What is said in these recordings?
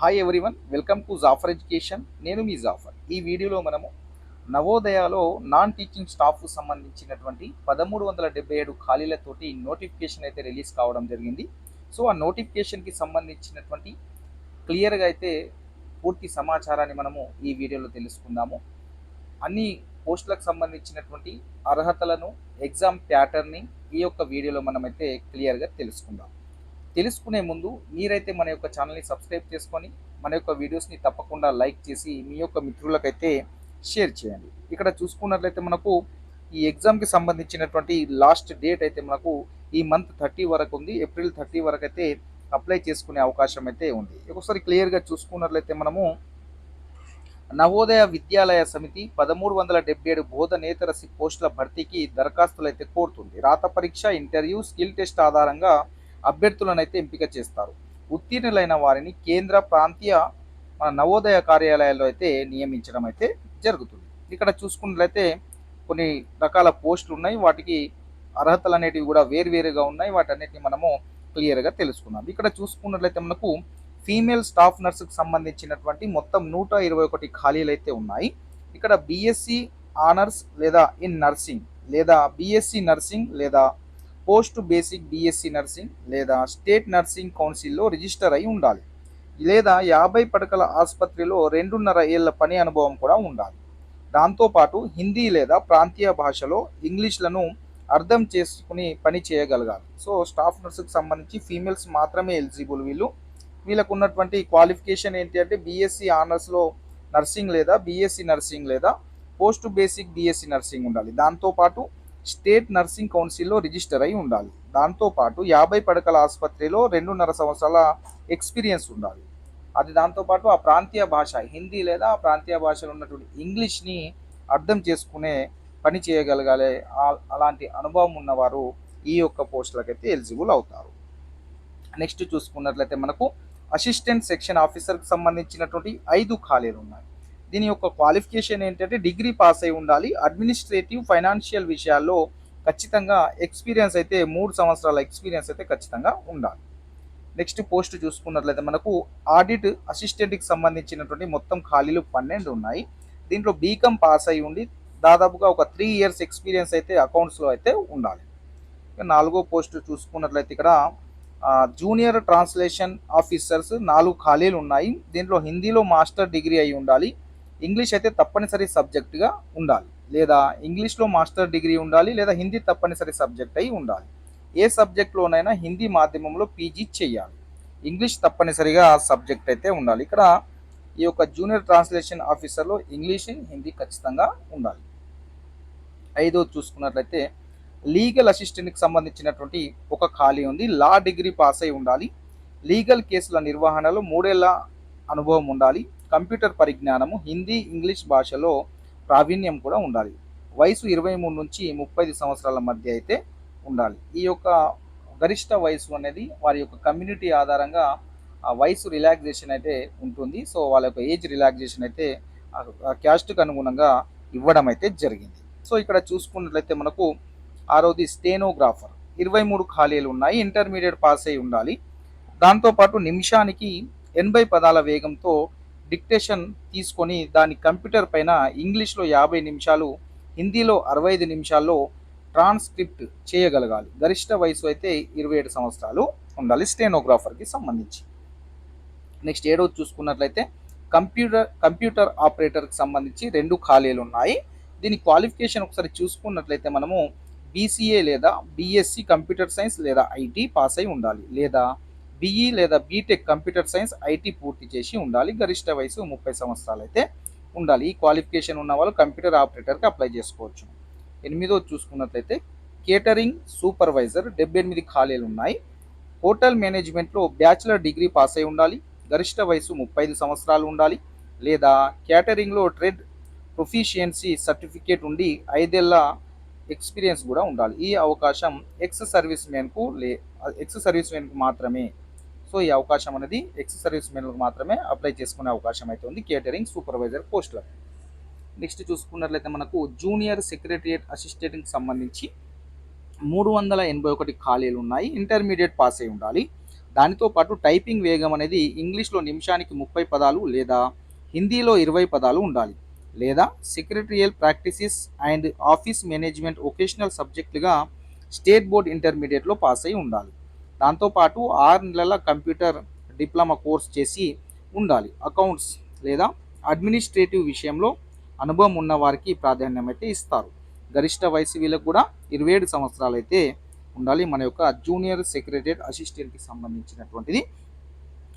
Hi everyone, welcome to Jafar education. నేను మీ జాఫర్. ఈ వీడియోలో మనము నవోదయలో నాన్ టీచింగ్ స్టాఫ్ సంబంధించినటువంటి 1377 ఖాళీలతోటి నోటిఫికేషన్ అయితే రిలీజ్ కావడం జరిగింది. సో ఆ నోటిఫికేషన్కి సంబంధించినటువంటి క్లియర్గా అయితే పూర్తి సమాచారాన్ని మనము ఈ వీడియోలో తెలుసుకుందాము. అన్ని పోస్టులకు సంబంధించినటువంటి అర్హతలను, ఎగ్జామ్ ప్యాటర్న్ని ఈ యొక్క వీడియోలో మనమైతే క్లియర్గా తెలుసుకుందాం. తెలుసుకునే ముందు మీరైతే మన యొక్క ఛానల్ని సబ్స్క్రైబ్ చేసుకొని మన యొక్క వీడియోస్ని తప్పకుండా లైక్ చేసి మీ యొక్క మిత్రులకైతే షేర్ చేయండి. ఇక్కడ చూసుకున్నట్లయితే మనకు ఈ ఎగ్జామ్కి సంబంధించినటువంటి లాస్ట్ డేట్ అయితే మనకు ఈ మంత్ 30 వరకు ఉంది. ఏప్రిల్ 30 వరకు అయితే అప్లై చేసుకునే అవకాశం అయితే ఉంది. ఒకసారి క్లియర్గా చూసుకున్నట్లయితే మనము నవోదయ విద్యాలయ సమితి 1377 బోధనేతర పోస్టుల భర్తీకి దరఖాస్తులు అయితే కోరుతుంది. రాత పరీక్ష, ఇంటర్వ్యూ, స్కిల్ టెస్ట్ ఆధారంగా అభ్యర్థులను అయితే ఎంపిక చేస్తారు. ఉత్తీర్ణులైన వారిని కేంద్ర, ప్రాంతీయ నవోదయ కార్యాలయాల్లో అయితే నియమించడం అయితే జరుగుతుంది. ఇక్కడ చూసుకున్నట్లయితే కొన్ని రకాల పోస్టులు ఉన్నాయి, వాటికి అర్హతలు అనేటివి కూడా వేరువేరుగా ఉన్నాయి. వాటన్నిటిని మనము క్లియర్గా తెలుసుకుందాం. ఇక్కడ చూసుకున్నట్లయితే మనకు ఫీమేల్ స్టాఫ్ నర్సుకు సంబంధించినటువంటి మొత్తం 121 ఖాళీలు అయితే ఉన్నాయి. ఇక్కడ బీఎస్సీ ఆనర్స్ లేదా ఇన్ నర్సింగ్, లేదా బీఎస్సీ నర్సింగ్, లేదా పోస్ట్ బేసిక్ బీఎస్సీ నర్సింగ్, లేదా స్టేట్ నర్సింగ్ కౌన్సిల్లో రిజిస్టర్ అయి ఉండాలి, లేదా 50 పడకల ఆసుపత్రిలో 2.5 ఏళ్ల పని అనుభవం కూడా ఉండాలి. దాంతోపాటు హిందీ లేదా ప్రాంతీయ భాషలో ఇంగ్లీష్లను అర్థం చేసుకుని పని చేయగలగాలి. సో స్టాఫ్ నర్సుకు సంబంధించి ఫీమేల్స్ మాత్రమే ఎలిజిబుల్. వీళ్ళకు ఉన్నటువంటి క్వాలిఫికేషన్ ఏంటి అంటే బీఎస్సీ ఆనర్స్లో నర్సింగ్, లేదా బీఎస్సీ నర్సింగ్, లేదా పోస్ట్ బేసిక్ బీఎస్సీ నర్సింగ్ ఉండాలి. దాంతోపాటు స్టేట్ నర్సింగ్ కౌన్సిల్లో రిజిస్టర్ అయి ఉండాలి. దాంతోపాటు 50 పడకల ఆసుపత్రిలో 2.5 సంవత్సరాల ఎక్స్పీరియన్స్ ఉండాలి. అది దాంతోపాటు ఆ ప్రాంతీయ భాష హిందీ లేదా ప్రాంతీయ భాషలో ఉన్నటువంటి ఇంగ్లీష్ని అర్థం చేసుకునే పని చేయగలగాలి. అలాంటి అనుభవం ఉన్నవారు ఈ యొక్క పోస్టులకైతే ఎలిజిబుల్ అవుతారు. నెక్స్ట్ చూసుకున్నట్లయితే మనకు అసిస్టెంట్ సెక్షన్ ఆఫీసర్కి సంబంధించినటువంటి 5 ఖాళీలు ఉన్నాయి. దీని యొక్క క్వాలిఫికేషన్ ఏంటంటే డిగ్రీ పాస్ అయి ఉండాలి. అడ్మినిస్ట్రేటివ్, ఫైనాన్షియల్ విషయాల్లో ఖచ్చితంగా ఎక్స్పీరియన్స్ అయితే 3 సంవత్సరాల ఎక్స్పీరియన్స్ అయితే ఖచ్చితంగా ఉండాలి. నెక్స్ట్ పోస్ట్ చూసుకున్నట్లయితే మనకు ఆడిట్ అసిస్టెంట్కి సంబంధించినటువంటి మొత్తం ఖాళీలు 12 ఉన్నాయి. దీంట్లో బీకామ్ పాస్ అయి ఉండి దాదాపుగా ఒక 3 ఇయర్స్ ఎక్స్పీరియన్స్ అయితే అకౌంట్స్లో అయితే ఉండాలి. 4వ పోస్ట్ చూసుకున్నట్లయితే ఇక్కడ జూనియర్ ట్రాన్స్లేషన్ ఆఫీసర్స్ 4 ఖాళీలు ఉన్నాయి. దీంట్లో హిందీలో మాస్టర్ డిగ్రీ అయి ఉండాలి. ఇంగ్లీష్ అయితే తప్పనిసరి సబ్జెక్టుగా ఉండాలి, లేదా ఇంగ్లీష్లో మాస్టర్ డిగ్రీ ఉండాలి, లేదా హిందీ తప్పనిసరి సబ్జెక్ట్ అయి ఉండాలి. ఏ సబ్జెక్ట్లోనైనా హిందీ మాధ్యమంలో పీజీ చేయాలి. ఇంగ్లీష్ తప్పనిసరిగా సబ్జెక్ట్ అయితే ఉండాలి. ఇక్కడ ఈ యొక్క జూనియర్ ట్రాన్స్లేషన్ ఆఫీసర్లో ఇంగ్లీష్, హిందీ ఖచ్చితంగా ఉండాలి. 5వ చూసుకున్నట్లయితే లీగల్ అసిస్టెంట్కి సంబంధించినటువంటి ఒక ఖాళీ ఉంది. లా డిగ్రీ పాస్ అయి ఉండాలి. లీగల్ కేసుల నిర్వహణలో 3 ఏళ్ల అనుభవం ఉండాలి. కంప్యూటర్ పరిజ్ఞానము, హిందీ, ఇంగ్లీష్ భాషలో ప్రావీణ్యం కూడా ఉండాలి. వయసు 23 నుంచి 35 సంవత్సరాల మధ్య అయితే ఉండాలి. ఈ యొక్క గరిష్ట వయసు అనేది వారి యొక్క కమ్యూనిటీ ఆధారంగా ఆ వయసు రిలాక్సేషన్ అయితే ఉంటుంది. సో వాళ్ళ యొక్క ఏజ్ రిలాక్సేషన్ అయితే క్యాస్ట్కి అనుగుణంగా ఇవ్వడం అయితే జరిగింది. సో ఇక్కడ చూసుకున్నట్లయితే మనకు 6వది స్టెనోగ్రాఫర్ 23 ఖాళీలు ఉన్నాయి. ఇంటర్మీడియట్ పాస్ అయి ఉండాలి. దాంతోపాటు నిమిషానికి 80 పదాల వేగంతో డిక్టేషన్ తీసుకొని దాని కంప్యూటర్ పైన ఇంగ్లీష్లో 50 నిమిషాలు, హిందీలో 65 నిమిషాల్లో ట్రాన్స్క్రిప్ట్ చేయగలగాలి. గరిష్ట వయసు అయితే 27 సంవత్సరాలు ఉండాలి స్టెనోగ్రాఫర్కి సంబంధించి. నెక్స్ట్ 7వది చూసుకున్నట్లయితే కంప్యూటర్ ఆపరేటర్కి సంబంధించి 2 ఖాళీలు ఉన్నాయి. దీని క్వాలిఫికేషన్ ఒకసారి చూసుకున్నట్లయితే మనము బీసీఏ లేదా బీఎస్సీ కంప్యూటర్ సైన్స్ లేదా ఐటీ పాస్ అయి ఉండాలి, లేదా బీఈ లేదా బీటెక్ కంప్యూటర్ సైన్స్ ఐటీ పూర్తి చేసి ఉండాలి. గరిష్ట వయసు 30 సంవత్సరాలు అయితే ఉండాలి. ఈ క్వాలిఫికేషన్ ఉన్న వాళ్ళు కంప్యూటర్ ఆపరేటర్కి అప్లై చేసుకోవచ్చు. 8వది చూసుకున్నట్లయితే కేటరింగ్ సూపర్వైజర్ 78 ఖాళీలు ఉన్నాయి. హోటల్ మేనేజ్మెంట్లో బ్యాచిలర్ డిగ్రీ పాస్ అయి ఉండాలి. గరిష్ట వయసు 35 సంవత్సరాలు ఉండాలి, లేదా క్యాటరింగ్లో ట్రేడ్ ప్రొఫిషియన్సీ సర్టిఫికేట్ ఉండి 5 ఏళ్ల ఎక్స్పీరియన్స్ కూడా ఉండాలి. ఈ అవకాశం ఎక్స్ సర్వీస్ మెన్కు మాత్రమే. సో ఈ అవకాశం అనేది ఎక్స్ సర్వీస్ మెన్లకు మాత్రమే అప్లై చేసుకునే అవకాశం అయితే ఉంది కేటరింగ్ సూపర్వైజర్ పోస్టులకు. నెక్స్ట్ చూసుకున్నట్లయితే మనకు జూనియర్ సెక్రటరియట్ అసిస్టెంట్కి సంబంధించి 381 ఖాళీలు ఉన్నాయి. ఇంటర్మీడియట్ పాస్ అయి ఉండాలి. దానితో పాటు టైపింగ్ వేగం అనేది ఇంగ్లీష్లో నిమిషానికి 30 పదాలు లేదా హిందీలో 20 పదాలు ఉండాలి. లేదా secretarial practices and office management vocational సబ్జెక్టులుగా స్టేట్ బోర్డ్ ఇంటర్మీడియట్లో పాస్ అయి ఉండాలి. దాంతోపాటు 6 నెలల కంప్యూటర్ డిప్లొమా కోర్స్ చేసి ఉండాలి. అకౌంట్స్ లేదా అడ్మినిస్ట్రేటివ్ విషయంలో అనుభవం ఉన్న వారికి ప్రాధాన్యం అయితే ఇస్తారు. గరిష్ట వయసు వీళ్ళకు కూడా 27 సంవత్సరాలు అయితే ఉండాలి. మన యొక్క జూనియర్ సెక్రటరియట్ అసిస్టెంట్కి సంబంధించినటువంటిది.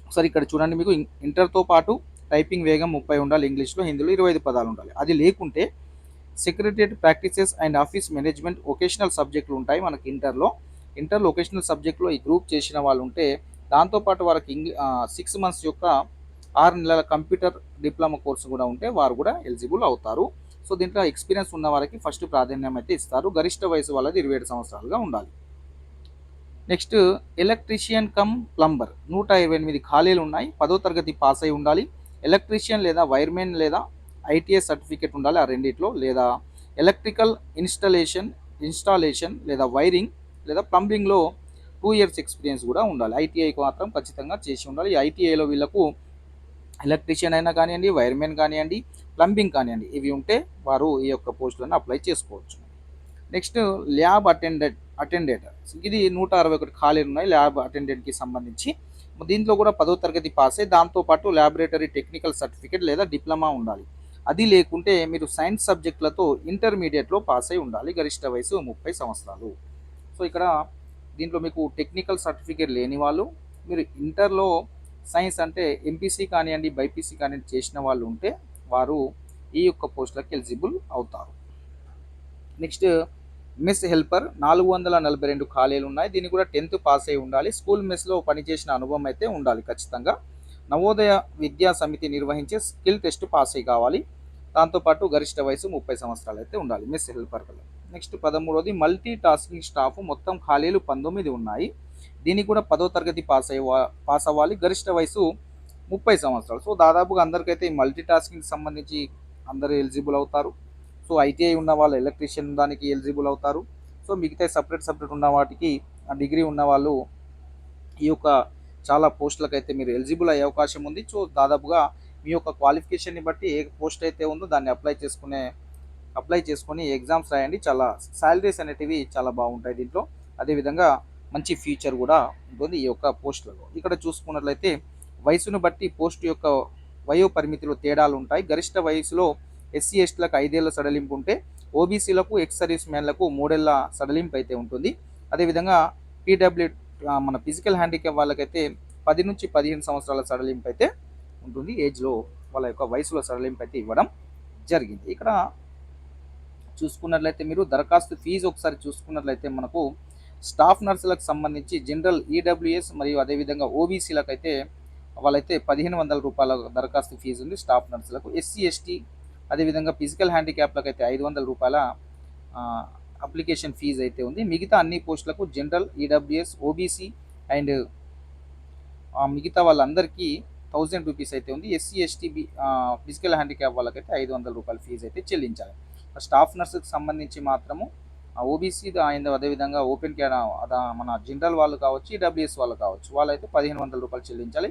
ఒకసారి ఇక్కడ చూడండి, మీకు ఇంటర్తో పాటు టైపింగ్ వేగం 30 ఉండాలి, ఇంగ్లీష్లో, హిందీలో 25 పదాలు ఉండాలి. అది లేకుంటే secretariat practices and office management vocational సబ్జెక్టులు ఉంటాయి మనకి ఇంటర్ వొకేషనల్ సబ్జెక్టులో ఈ గ్రూప్ చేసిన వాళ్ళు ఉంటే దాంతోపాటు వారికి 6 మంత్స్ యొక్క 6 నెలల కంప్యూటర్ డిప్లొమా కోర్సు కూడా ఉంటే వారు కూడా ఎలిజిబుల్ అవుతారు. సో దీంట్లో ఎక్స్పీరియన్స్ ఉన్న వారికి ఫస్ట్ ప్రాధాన్యం అయితే ఇస్తారు. గరిష్ట వయసు వాళ్ళది 27 సంవత్సరాలుగా ఉండాలి. నెక్స్ట్ ఎలక్ట్రీషియన్ కమ్ ప్లంబర్ 128 ఖాళీలు ఉన్నాయి. 10వ తరగతి పాస్ అయి ఉండాలి. ఎలక్ట్రీషియన్ లేదా వైర్మెన్ లేదా ఐటీఎస్ సర్టిఫికేట్ ఉండాలి ఆ రెండిట్లో. లేదా ఎలక్ట్రికల్ ఇన్స్టాలేషన్ లేదా వైరింగ్ లేదా ప్లంబింగ్లో 2 ఇయర్స్ ఎక్స్పీరియన్స్ కూడా ఉండాలి. ఐటీఐకి మాత్రం ఖచ్చితంగా చేసి ఉండాలి. ఈ ఐటీఐలో వీళ్ళకు ఎలక్ట్రీషియన్ అయినా కానివ్వండి, వైర్మెన్ కానివ్వండి, ప్లంబింగ్ కానివ్వండి, ఇవి ఉంటే వారు ఈ యొక్క పోస్టులను అప్లై చేసుకోవచ్చు. నెక్స్ట్ ల్యాబ్ అటెండెంట్ ఇది 161 ఖాళీలు ఉన్నాయి ల్యాబ్ అటెండెంట్కి సంబంధించి. దీంట్లో కూడా 10వ తరగతి పాస్ అయ్యి దాంతోపాటు ల్యాబొరేటరీ టెక్నికల్ సర్టిఫికేట్ లేదా డిప్లొమా ఉండాలి. అది లేకుంటే మీరు సైన్స్ సబ్జెక్టులతో ఇంటర్మీడియట్లో పాస్ అయి ఉండాలి. గరిష్ట వయసు 30 సంవత్సరాలు. సో ఇక్కడ దీంట్లో మీకు టెక్నికల్ సర్టిఫికేట్ లేని వాళ్ళు, మీరు ఇంటర్లో సైన్స్ అంటే ఎంపీసీ కానివ్వండి, బైపీసీ కానివ్వండి చేసిన వాళ్ళు ఉంటే వారు ఈ యొక్క పోస్టులకు ఎలిజిబుల్ అవుతారు. నెక్స్ట్ మెస్ హెల్పర్ 442 ఖాళీలు ఉన్నాయి. దీనికి కూడా 10th పాస్ అయి ఉండాలి. స్కూల్ మెస్లో పనిచేసిన అనుభవం అయితే ఉండాలి ఖచ్చితంగా. నవోదయ విద్యా సమితి నిర్వహించే స్కిల్ టెస్ట్ పాస్ అయి కావాలి. దాంతోపాటు గరిష్ట వయసు 30 సంవత్సరాలు అయితే ఉండాలి మెస్ హెల్పర్. నెక్స్ట్ 13వది మల్టీ టాస్కింగ్ స్టాఫ్, మొత్తం ఖాళీలు 19 ఉన్నాయి. దీనికి కూడా 10వ తరగతి పాస్ అవ్వాలి. గరిష్ట వయసు 30 సంవత్సరాలు. సో దాదాపుగా అందరికైతే ఈ మల్టీ టాస్కింగ్కి సంబంధించి అందరూ ఎలిజిబుల్ అవుతారు. సో ఐటీఐ ఉన్న వాళ్ళు ఎలక్ట్రీషియన్ దానికి ఎలిజిబుల్ అవుతారు. సో మిగతా సపరేట్ ఉన్న వాటికి డిగ్రీ ఉన్న వాళ్ళు ఈ యొక్క చాలా పోస్టులకు అయితే మీరు ఎలిజిబుల్ అయ్యే అవకాశం ఉంది. సో దాదాపుగా మీ యొక్క క్వాలిఫికేషన్ని బట్టి ఏ పోస్ట్ అయితే ఉందో దాన్ని అప్లై చేసుకొని ఎగ్జామ్స్ రాయండి. చాలా శాలరీస్ అనేటివి చాలా బాగుంటాయి దీంట్లో. అదేవిధంగా మంచి ఫ్యూచర్ కూడా ఉంటుంది ఈ యొక్క పోస్టులలో. ఇక్కడ చూసుకున్నట్లయితే వయసును బట్టి పోస్టు యొక్క వయో పరిమితిలో తేడాలు ఉంటాయి. గరిష్ట వయసులో ఎస్సీ ఎస్టీలకు 5 ఏళ్ల సడలింపు ఉంటే ఓబీసీలకు ఎక్స్ సర్వీస్ మ్యాన్లకు 3 ఏళ్ల సడలింపు అయితే ఉంటుంది. అదేవిధంగా పీడబ్ల్యూ మన ఫిజికల్ హ్యాండిక్యాప్ వాళ్ళకైతే 10 నుంచి 15 సంవత్సరాల సడలింపు అయితే ఉంటుంది. ఏజ్లో వాళ్ళ యొక్క వయసులో సడలింపు అయితే ఇవ్వడం జరిగింది. ఇక్కడ చూసుకున్నట్లయితే మీరు దరఖాస్తు ఫీజు ఒకసారి చూసుకున్నట్లయితే మనకు స్టాఫ్ నర్సులకు సంబంధించి జనరల్ ఈడబ్ల్యూఎస్ మరియు అదేవిధంగా ఓబీసీలకు అయితే వాళ్ళైతే 1500 రూపాయల దరఖాస్తు ఫీజు ఉంది స్టాఫ్ నర్సులకు. ఎస్సీ ఎస్టీ అదేవిధంగా ఫిజికల్ హ్యాండిక్యాప్లకు అయితే 500 రూపాయల అప్లికేషన్ ఫీజు అయితే ఉంది. మిగతా అన్ని పోస్టులకు జనరల్ ఈడబ్ల్యూఎస్ ఓబీసీ అండ్ మిగతా వాళ్ళందరికీ 1000 రూపీస్ అయితే ఉంది. ఎస్సీ ఎస్టీ ఫిజికల్ హ్యాండిక్యాప్ వాళ్ళకైతే 500 రూపాయల ఫీజు అయితే చెల్లించాలి. స్టాఫ్ నర్సుకు సంబంధించి మాత్రము ఓబీసీ అండ్ అదేవిధంగా ఓపెన్ క్యాడ్ మన జనరల్ వాళ్ళు కావచ్చు, ఈడబ్ల్యూఎస్ వాళ్ళు కావచ్చు, వాళ్ళైతే 1500 రూపాయలు చెల్లించాలి.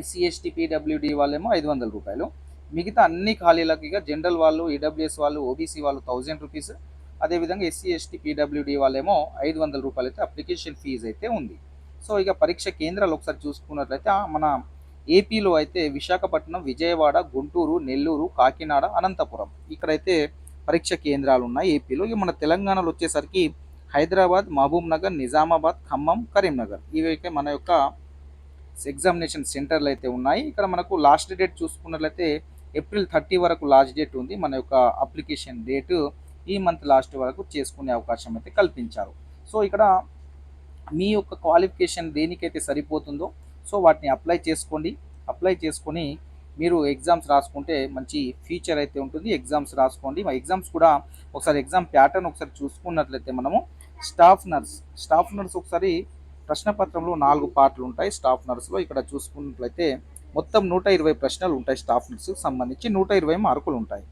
ఎస్సీ ఎస్టీ పీడబ్ల్యూడి వాళ్ళేమో 500 రూపాయలు. మిగతా అన్ని ఖాళీలకు ఇక జనరల్ వాళ్ళు, ఈడబ్ల్యూఎస్ వాళ్ళు, ఓబీసీ వాళ్ళు 1000 రూపీస్, అదేవిధంగా ఎస్సీ ఎస్టీ పీడబ్ల్యూడి వాళ్ళేమో 500 రూపాయలు అయితే అప్లికేషన్ ఫీజు అయితే ఉంది. సో ఇక పరీక్ష కేంద్రాలు ఒకసారి చూసుకున్నట్లయితే మన ఏపీలో అయితే విశాఖపట్నం, విజయవాడ, గుంటూరు, నెల్లూరు, కాకినాడ, అనంతపురం ఇక్కడైతే పరీక్ష కేంద్రాలు ఉన్నాయి ఏపీలో. ఇక మన తెలంగాణలో వచ్చేసరికి హైదరాబాద్, మహబూబ్ నగర్, నిజామాబాద్, ఖమ్మం, కరీంనగర్ ఇవైతే మన యొక్క ఎగ్జామినేషన్ సెంటర్లు అయితే ఉన్నాయి. ఇక్కడ మనకు లాస్ట్ డేట్ చూసుకున్నట్లయితే ఏప్రిల్ 30 వరకు లాస్ట్ డేట్ ఉంది. మన యొక్క అప్లికేషన్ డేట్ ఈ మంత్ లాస్ట్ వరకు చేసుకునే అవకాశం అయితే కల్పించారు. సో ఇక్కడ మీ యొక్క క్వాలిఫికేషన్ దేనికైతే సరిపోతుందో సో వాటిని అప్లై చేసుకొని మీరు ఎగ్జామ్స్ రాసుకుంటే మంచి ఫ్యూచర్ అయితే ఉంటుంది. ఎగ్జామ్స్ రాసుకోండి. మా ఎగ్జామ్స్ కూడా ఒకసారి ఎగ్జామ్ ప్యాటర్న్ ఒకసారి చూసుకున్నట్లయితే మనము స్టాఫ్ నర్స్ ఒకసారి ప్రశ్నపత్రంలో 4 పార్ట్లు ఉంటాయి స్టాఫ్ నర్సులో. ఇక్కడ చూసుకున్నట్లయితే మొత్తం 120 ప్రశ్నలు ఉంటాయి స్టాఫ్ నర్సుకు సంబంధించి. 120 మార్కులు ఉంటాయి.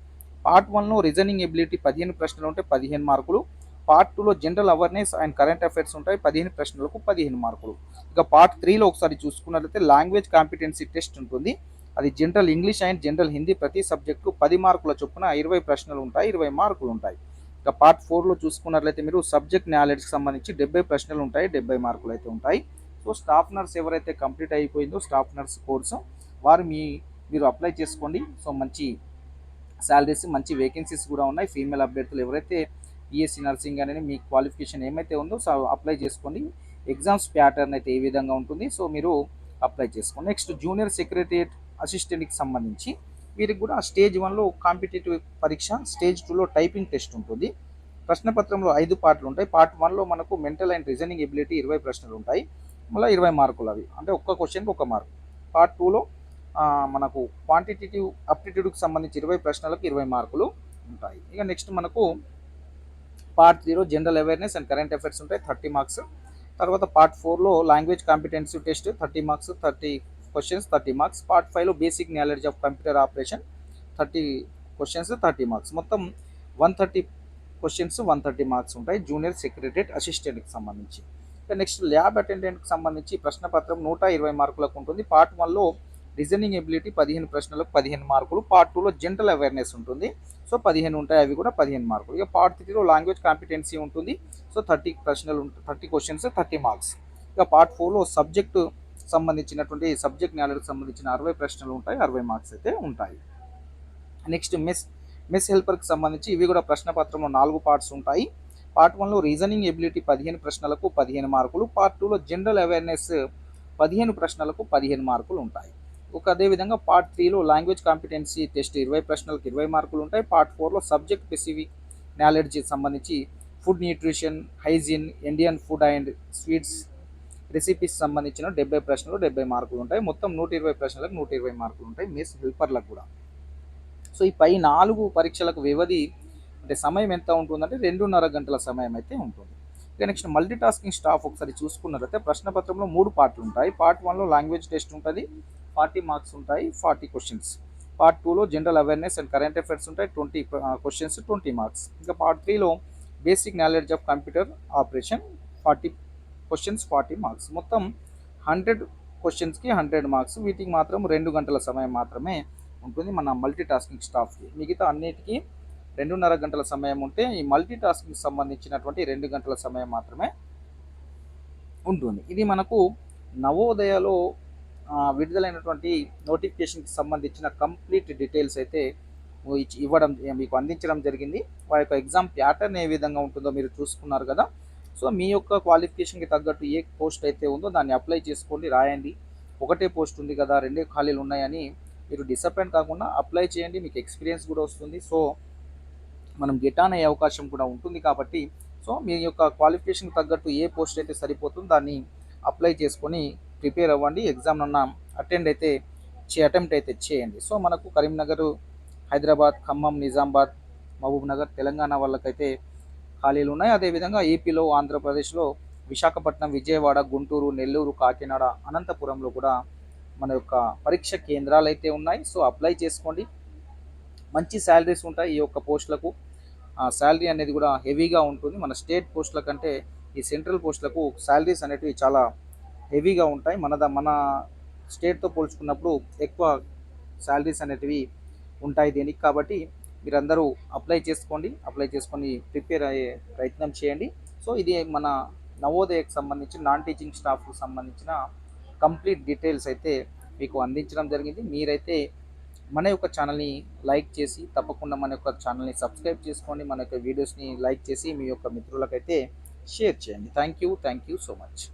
పార్ట్ 1లో రీజనింగ్ ఎబిలిటీ 15 ప్రశ్నలు ఉంటే 15 మార్కులు. పార్ట్ 2లో general awareness and current affairs ఉంటాయి, 15 ప్రశ్నలకు 15 మార్కులు. ఇక పార్ట్ 3లో ఒకసారి చూసుకున్నట్లయితే లాంగ్వేజ్ కాంపిటెన్సీ టెస్ట్ ఉంటుంది. అది general English and general Hindi ప్రతి సబ్జెక్టు 10 మార్కుల చొప్పున 20 ప్రశ్నలు ఉంటాయి, 20 మార్కులు ఉంటాయి. ఇక పార్ట్ 4లో చూసుకున్నట్లయితే మీరు సబ్జెక్ట్ నాలెడ్జ్కి సంబంధించి 70 ప్రశ్నలు ఉంటాయి, 70 మార్కులు అయితే ఉంటాయి. సో స్టాఫ్ నర్స్ ఎవరైతే కంప్లీట్ అయిపోయిందో స్టాఫ్ నర్స్ కోర్సు వారు మీరు అప్లై చేసుకోండి. సో మంచి శాలరీస్, మంచి వేకెన్సీస్ కూడా ఉన్నాయి. ఫీమేల్ అభ్యర్థులు ఎవరైతే బీఎస్సీ నర్సింగ్ అనేది మీ క్వాలిఫికేషన్ ఏమైతే ఉందో సో అప్లై చేసుకోండి. ఎగ్జామ్స్ ప్యాటర్న్ అయితే ఏ విధంగా ఉంటుంది, సో మీరు అప్లై చేసుకోండి. నెక్స్ట్ జూనియర్ సెక్రటరియట్ అసిస్టెంట్కి సంబంధించి వీరికి కూడా స్టేజ్ 1లో కాంపిటేటివ్ పరీక్ష, స్టేజ్ 2లో టైపింగ్ టెస్ట్ ఉంటుంది. ప్రశ్నపత్రంలో 5 పార్ట్లు ఉంటాయి. పార్ట్ 1లో మనకు మెంటల్ అండ్ రీజనింగ్ ఎబిలిటీ 20 ప్రశ్నలు ఉంటాయి, మళ్ళీ 20 మార్కులు అవి, అంటే ఒక్క క్వశ్చన్కి 1 మార్కు. పార్ట్ 2లో మనకు క్వాంటిటేటివ్ అప్టిట్యూడ్కి సంబంధించి 20 ప్రశ్నలకు 20 మార్కులు ఉంటాయి. ఇక నెక్స్ట్ మనకు పార్ట్ 3లో general awareness and current affairs ఉంటాయి, 30 మార్క్స్. తర్వాత పార్ట్ 4లో language competency test 30 marks, 30 questions 30 marks. Part 5లో basic knowledge of computer operation 30 questions 30 marks. మొత్తం 130 క్వశ్చన్స్ 130 మార్క్స్ ఉంటాయి జూనియర్ సెక్రటరియట్ అసిస్టెంట్కి సంబంధించి. ఇక నెక్స్ట్ ల్యాబ్ అటెండెంట్కి సంబంధించి ప్రశ్నపత్రం 120 మార్కులకు ఉంటుంది. పార్ట్ 1లో రీజనింగ్ ఎబిలిటీ 15 ప్రశ్నలకు 15 మార్కులు. పార్ట్ 2లో జనరల్ అవేర్నెస్ ఉంటుంది, సో 15 ఉంటాయి, అవి కూడా 15 మార్కులు. ఇక పార్ట్ 3లో లాంగ్వేజ్ కాంపిటెన్సీ ఉంటుంది, సో 30 ప్రశ్నలు 30 క్వశ్చన్స్ 30 మార్క్స్. ఇక పార్ట్ 4లో సబ్జెక్టు సంబంధించినటువంటి సబ్జెక్ట్ నాలెడ్జ్కి సంబంధించిన 60 ప్రశ్నలు ఉంటాయి, 60 మార్క్స్ అయితే ఉంటాయి. నెక్స్ట్ మెస్ హెల్పర్కి సంబంధించి ఇవి కూడా ప్రశ్నపత్రంలో 4 పార్ట్స్ ఉంటాయి. పార్ట్ 1లో రీజనింగ్ ఎబిలిటీ 15 ప్రశ్నలకు 15 మార్కులు. పార్ట్ 2లో జనరల్ అవేర్నెస్ 15 ప్రశ్నలకు 15 మార్కులు ఉంటాయి. అదేవిధంగా పార్ట్ 3లో లాంగ్వేజ్ కాంపిటెన్సీ టెస్ట్ 20 ప్రశ్నలకు 20 మార్కులు ఉంటాయి. పార్ట్ 4లో సబ్జెక్ట్ స్పెసిఫిక్ నాలెడ్జ్ సంబంధించి food nutrition, hygiene, Indian food and sweets recipes సంబంధించిన 70 ప్రశ్నలు 70 మార్కులు ఉంటాయి. మొత్తం 120 ప్రశ్నలకు 120 మార్కులు ఉంటాయి మెస్ హెల్పర్లకు కూడా. సో ఈ పై 4 పరీక్షలకు వ్యవధి అంటే సమయం ఎంత ఉంటుందంటే 2.5 గంటల సమయం అయితే ఉంటుంది. ఇక నెక్స్ట్ మల్టీ టాస్కింగ్ స్టాఫ్ ఒకసారి చూసుకున్నట్లయితే ప్రశ్నపత్రంలో 3 పార్ట్లు ఉంటాయి. పార్ట్ 1లో లాంగ్వేజ్ టెస్ట్ ఉంటుంది, 40 మార్క్స్ ఉంటాయి, 40 క్వశ్చన్స్. పార్ట్ 2లో general awareness and current affairs ఉంటాయి, 20 క్వశ్చన్స్ 20 మార్క్స్. ఇంకా పార్ట్ 3లో basic knowledge of computer operation 40 questions 40 marks. మొత్తం 100 క్వశ్చన్స్కి 100 మార్క్స్. వీటికి మాత్రం 2 గంటల సమయం మాత్రమే ఉంటుంది మన మల్టీ టాస్కింగ్ స్టాఫ్కి. మిగతా అన్నిటికీ 2.5 గంటల సమయం ఉంటే ఈ మల్టీ టాస్కింగ్ సంబంధించినటువంటి 2 గంటల సమయం మాత్రమే ఉంటుంది. ఇది మనకు నవోదయలో విడుదలైనటువంటి నోటిఫికేషన్కి సంబంధించిన కంప్లీట్ డీటెయిల్స్ అయితే ఇవ్వడం మీకు అందించడం జరిగింది. వారి యొక్క ఎగ్జామ్ ప్యాటర్న్ ఏ విధంగా ఉంటుందో మీరు చూసుకున్నారు కదా. సో మీ యొక్క క్వాలిఫికేషన్కి తగ్గట్టు ఏ పోస్ట్ అయితే ఉందో దాన్ని అప్లై చేసుకోండి, రాయండి. ఒకటే పోస్ట్ ఉంది కదా, 2 ఖాళీలు ఉన్నాయని మీరు డిసప్పాయింట్ కాకుండా అప్లై చేయండి, మీకు ఎక్స్పీరియన్స్ కూడా వస్తుంది. సో మనం గెట్ ఆన్ అయ్యే అవకాశం కూడా ఉంటుంది కాబట్టి సో మీ యొక్క క్వాలిఫికేషన్కి తగ్గట్టు ఏ పోస్ట్ అయితే సరిపోతుందో దాన్ని అప్లై చేసుకొని ప్రిపేర్ అవ్వండి. ఎగ్జామ్ అన్న అటెంప్ట్ అయితే చేయండి. సో మనకు కరీంనగర్, హైదరాబాద్, ఖమ్మం, నిజామాబాద్, మహబూబ్ నగర్, తెలంగాణ వాళ్ళకైతే ఖాళీలు ఉన్నాయి. అదేవిధంగా ఏపీలో, ఆంధ్రప్రదేశ్లో విశాఖపట్నం, విజయవాడ, గుంటూరు, నెల్లూరు, కాకినాడ, అనంతపురంలో కూడా మన యొక్క పరీక్ష కేంద్రాలు అయితే ఉన్నాయి. సో అప్లై చేసుకోండి. మంచి శాలరీస్ ఉంటాయి ఈ యొక్క పోస్టులకు. శాలరీ అనేది కూడా హెవీగా ఉంటుంది. మన స్టేట్ పోస్టుల కంటే ఈ సెంట్రల్ పోస్టులకు శాలరీస్ అనేటివి చాలా హెవీగా ఉంటాయి. మన స్టేట్తో పోల్చుకున్నప్పుడు ఎక్కువ శాలరీస్ అనేటివి ఉంటాయి దీనికి. కాబట్టి మీరందరూ అప్లై చేసుకొని ప్రిపేర్ అయ్యే ప్రయత్నం చేయండి. సో ఇది మన నవోదయకు సంబంధించి నాన్ టీచింగ్ స్టాఫ్కు సంబంధించిన కంప్లీట్ డీటెయిల్స్ అయితే మీకు అందించడం జరిగింది. మీరైతే మన యొక్క ఛానల్ని లైక్ చేసి తప్పకుండా మన యొక్క ఛానల్ని సబ్స్క్రైబ్ చేసుకోండి. మన యొక్క వీడియోస్ని లైక్ చేసి మీ యొక్క మిత్రులకైతే షేర్ చేయండి. Thank you so much.